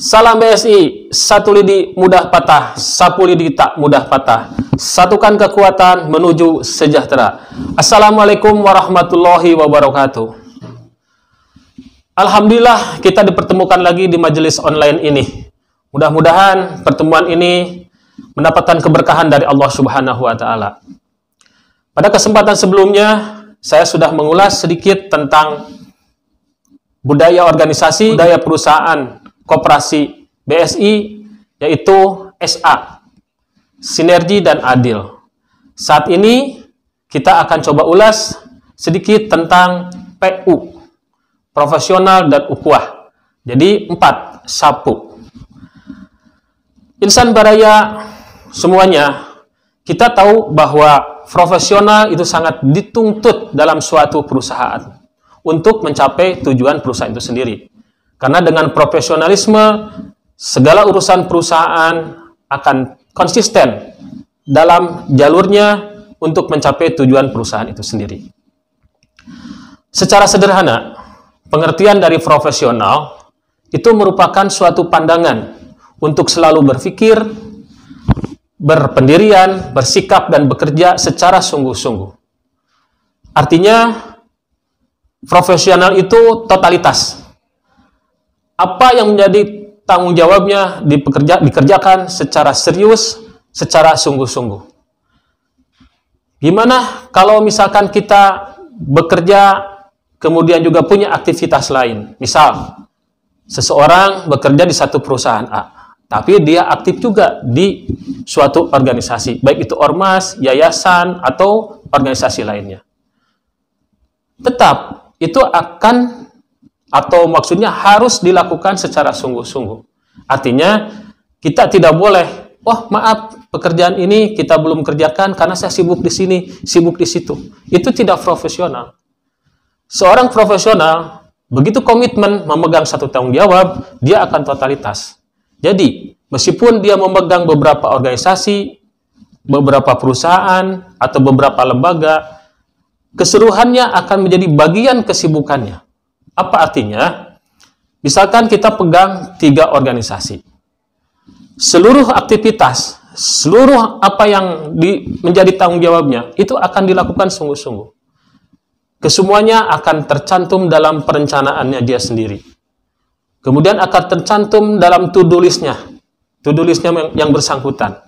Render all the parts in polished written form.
Salam BSI, satu lidi mudah patah, sapu lidi tak mudah patah. Satukan kekuatan menuju sejahtera. Assalamualaikum warahmatullahi wabarakatuh. Alhamdulillah kita dipertemukan lagi di majelis online ini. Mudah-mudahan pertemuan ini mendapatkan keberkahan dari Allah Subhanahu wa Ta'ala. Pada kesempatan sebelumnya, saya sudah mengulas sedikit tentang budaya organisasi, budaya perusahaan koperasi BSI, yaitu SA, sinergi dan adil. Saat ini kita akan coba ulas sedikit tentang PU, profesional dan ukhuwah. Jadi 4, sapu. Insan baraya semuanya, kita tahu bahwa profesional itu sangat dituntut dalam suatu perusahaan untuk mencapai tujuan perusahaan itu sendiri. Karena dengan profesionalisme, segala urusan perusahaan akan konsisten dalam jalurnya untuk mencapai tujuan perusahaan itu sendiri. Secara sederhana, pengertian dari profesional itu merupakan suatu pandangan untuk selalu berpikir, berpendirian, bersikap, dan bekerja secara sungguh-sungguh. Artinya, profesional itu totalitas. Apa yang menjadi tanggung jawabnya dikerjakan secara serius, secara sungguh-sungguh. Gimana kalau misalkan kita bekerja, kemudian juga punya aktivitas lain? Misal, seseorang bekerja di satu perusahaan A, tapi dia aktif juga di suatu organisasi, baik itu ormas, yayasan, atau organisasi lainnya. Tetap, itu akan atau maksudnya harus dilakukan secara sungguh-sungguh. Artinya, kita tidak boleh, oh maaf, pekerjaan ini kita belum kerjakan karena saya sibuk di sini, sibuk di situ. Itu tidak profesional. Seorang profesional, begitu komitmen memegang satu tanggung jawab, dia akan totalitas. Jadi, meskipun dia memegang beberapa organisasi, beberapa perusahaan, atau beberapa lembaga, keseluruhannya akan menjadi bagian kesibukannya. Apa artinya? Misalkan kita pegang 3 organisasi. Seluruh aktivitas, seluruh apa yang menjadi tanggung jawabnya, itu akan dilakukan sungguh-sungguh. Kesemuanya akan tercantum dalam perencanaannya dia sendiri. Kemudian akan tercantum dalam to-do list-nya. To-do list-nya yang bersangkutan.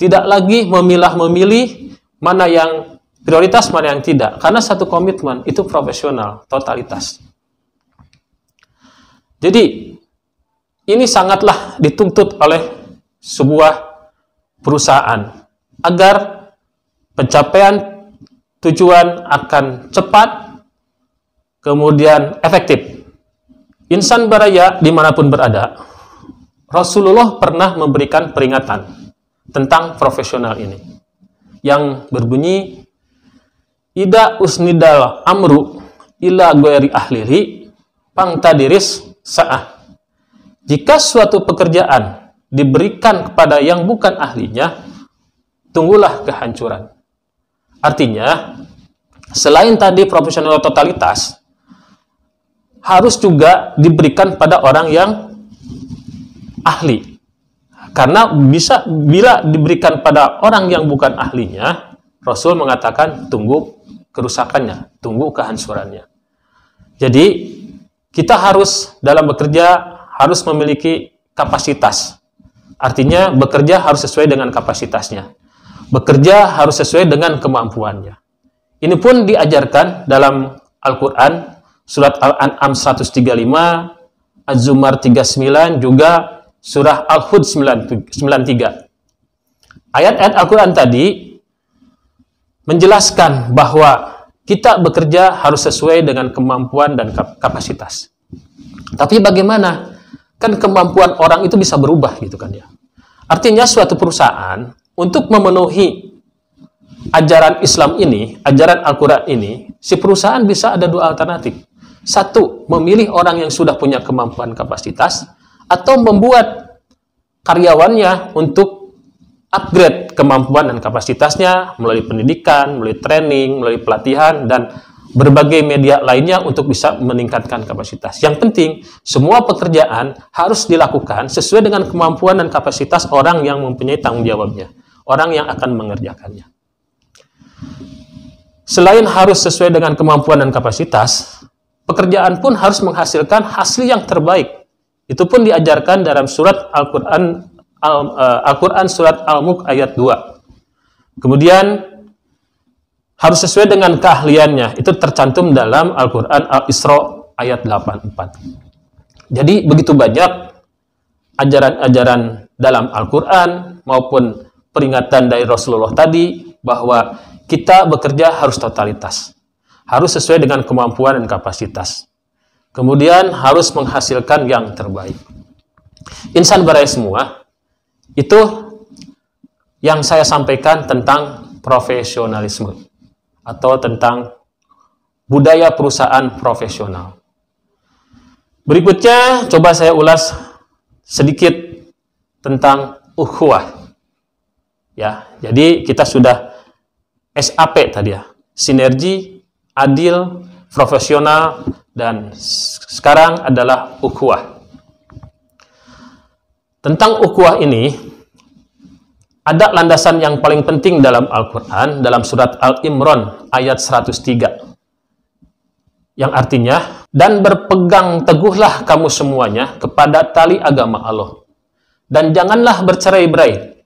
Tidak lagi memilah-memilih mana yang prioritas, mana yang tidak. Karena satu komitmen, itu profesional, totalitas. Jadi, ini sangatlah dituntut oleh sebuah perusahaan agar pencapaian tujuan akan cepat, kemudian efektif. Insan baraya dimanapun berada, Rasulullah pernah memberikan peringatan tentang profesional ini, yang berbunyi, Ida usnidal amru ila ghairi ahlihi pangtadiris sa'ah. Jika suatu pekerjaan diberikan kepada yang bukan ahlinya, tunggulah kehancuran. Artinya, selain tadi profesional totalitas, harus juga diberikan pada orang yang ahli. Karena bila diberikan pada orang yang bukan ahlinya, Rasul mengatakan tunggu kerusakannya, tunggu kehancurannya. Jadi, kita harus dalam bekerja harus memiliki kapasitas. Artinya bekerja harus sesuai dengan kapasitasnya. Bekerja harus sesuai dengan kemampuannya. Ini pun diajarkan dalam Al-Quran, surat Al-An'am 135, Az-Zumar 39, juga surah Al-Hud 93. Ayat-ayat Al-Quran tadi menjelaskan bahwa kita bekerja harus sesuai dengan kemampuan dan kapasitas. Tapi bagaimana? Kan kemampuan orang itu bisa berubah gitu kan ya. Artinya suatu perusahaan untuk memenuhi ajaran Islam ini, ajaran Al-Quran ini, si perusahaan bisa ada 2 alternatif. 1, memilih orang yang sudah punya kemampuan kapasitas, atau membuat karyawannya untuk upgrade kemampuan dan kapasitasnya melalui pendidikan, melalui training, melalui pelatihan, dan berbagai media lainnya untuk bisa meningkatkan kapasitas. Yang penting, semua pekerjaan harus dilakukan sesuai dengan kemampuan dan kapasitas orang yang mempunyai tanggung jawabnya, orang yang akan mengerjakannya. Selain harus sesuai dengan kemampuan dan kapasitas, pekerjaan pun harus menghasilkan hasil yang terbaik. Itu pun diajarkan dalam surat Al-Quran surat Al-Mulk ayat 2. Kemudian harus sesuai dengan keahliannya. Itu tercantum dalam Al-Quran Al-Isra ayat 84. Jadi begitu banyak ajaran-ajaran dalam Al-Quran maupun peringatan dari Rasulullah tadi bahwa kita bekerja harus totalitas. Harus sesuai dengan kemampuan dan kapasitas. Kemudian harus menghasilkan yang terbaik. Insan baraya semua, itu yang saya sampaikan tentang profesionalisme atau tentang budaya perusahaan profesional. Berikutnya, coba saya ulas sedikit tentang ukhuwah. Ya, jadi kita sudah SAP tadi ya, sinergi, adil, profesional, dan sekarang adalah ukhuwah. Tentang ukhuwah ini, ada landasan yang paling penting dalam Al-Quran, dalam surat Al-Imran ayat 103. Yang artinya, dan berpegang teguhlah kamu semuanya kepada tali agama Allah. Dan janganlah bercerai-berai.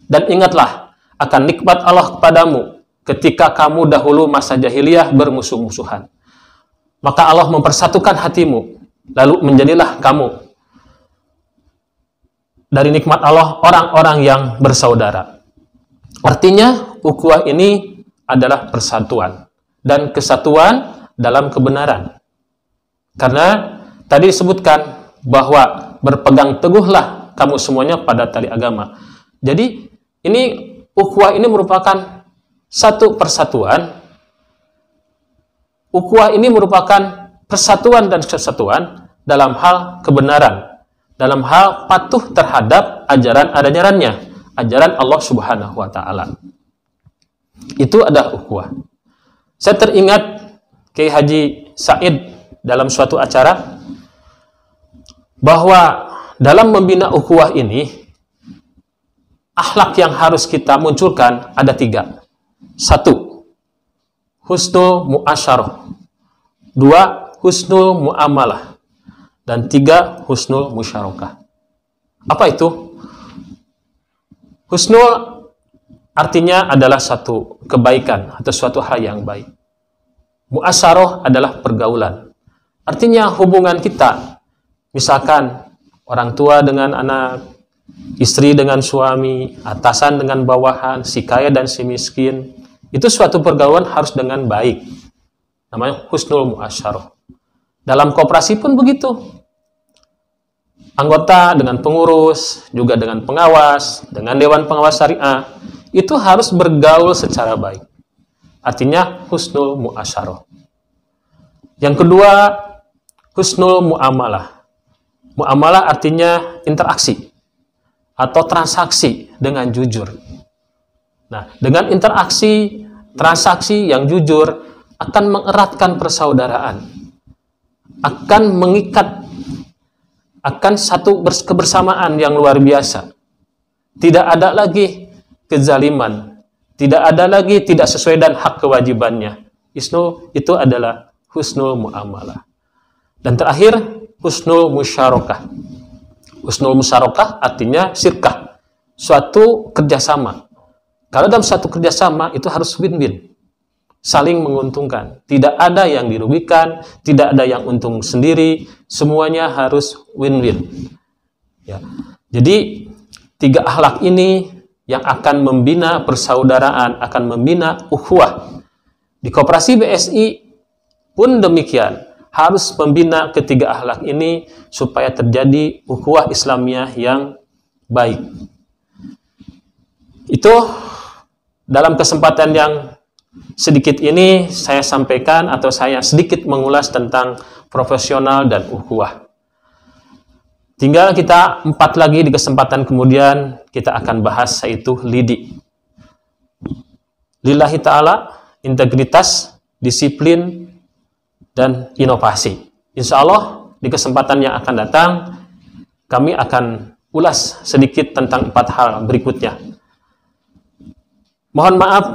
Dan ingatlah akan nikmat Allah kepadamu ketika kamu dahulu masa jahiliyah bermusuh-musuhan. Maka Allah mempersatukan hatimu, lalu menjadilah kamu dari nikmat Allah orang-orang yang bersaudara. Artinya, ukhuwah ini adalah persatuan dan kesatuan dalam kebenaran. Karena tadi disebutkan bahwa berpegang teguhlah kamu semuanya pada tali agama. Jadi, ini ukhuwah ini merupakan satu persatuan. Ukhuwah ini merupakan persatuan dan kesatuan dalam hal kebenaran, dalam hal patuh terhadap ajaran-ajarannya, ajaran Allah Subhanahu wa Ta'ala. Itu adalah ukhuwah. Saya teringat Kiai Haji Said dalam suatu acara bahwa dalam membina ukhuwah ini, akhlak yang harus kita munculkan ada 3. 1, husnul mu'asyarah. 2, husnul mu'amalah. Dan 3, husnul musyarakah. Apa itu? Husnul artinya adalah satu kebaikan atau suatu hal yang baik. Mu'asyarah adalah pergaulan. Artinya hubungan kita, misalkan orang tua dengan anak, istri dengan suami, atasan dengan bawahan, si kaya dan si miskin, itu suatu pergaulan harus dengan baik. Namanya husnul mu'asyarah. Dalam koperasi pun begitu. Anggota dengan pengurus, juga dengan pengawas, dengan dewan pengawas syariah, itu harus bergaul secara baik. Artinya husnul mu'asyarah. Yang kedua, husnul mu'amalah. Mu'amalah artinya interaksi atau transaksi dengan jujur. Nah, dengan interaksi, transaksi yang jujur akan mengeratkan persaudaraan, akan mengikat, akan satu kebersamaan yang luar biasa. Tidak ada lagi kezaliman, tidak ada lagi tidak sesuai dan hak kewajibannya. Itu adalah husnul mu'amalah. Dan terakhir, husnul musyarakah. Husnul musyarakah artinya syirkah, suatu kerjasama. Kalau dalam satu kerjasama itu harus win-win, saling menguntungkan. Tidak ada yang dirugikan, tidak ada yang untung sendiri, semuanya harus win-win. Ya. Jadi 3 akhlak ini yang akan membina persaudaraan, akan membina ukhuwah. Di Koperasi BSI pun demikian, harus membina ketiga akhlak ini supaya terjadi ukhuwah Islamiyah yang baik. Itu dalam kesempatan yang sedikit ini saya sampaikan atau saya sedikit mengulas tentang profesional dan ukhuwah. Tinggal kita 4 lagi di kesempatan kemudian kita akan bahas, yaitu lidi. Lillahi ta'ala, integritas, disiplin, dan inovasi. Insya Allah di kesempatan yang akan datang kami akan ulas sedikit tentang 4 hal berikutnya. Mohon maaf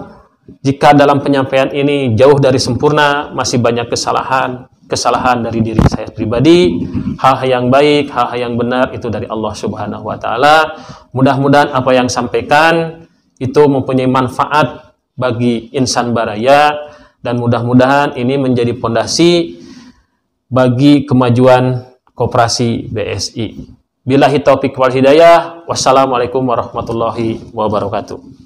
jika dalam penyampaian ini jauh dari sempurna, masih banyak kesalahan dari diri saya pribadi. Hal yang baik, hal yang benar itu dari Allah Subhanahu wa taala. Mudah-mudahan apa yang sampaikan itu mempunyai manfaat bagi insan baraya, dan mudah-mudahan ini menjadi pondasi bagi kemajuan koperasi BSI. Billahi taufiq wal hidayah. Wassalamualaikum warahmatullahi wabarakatuh.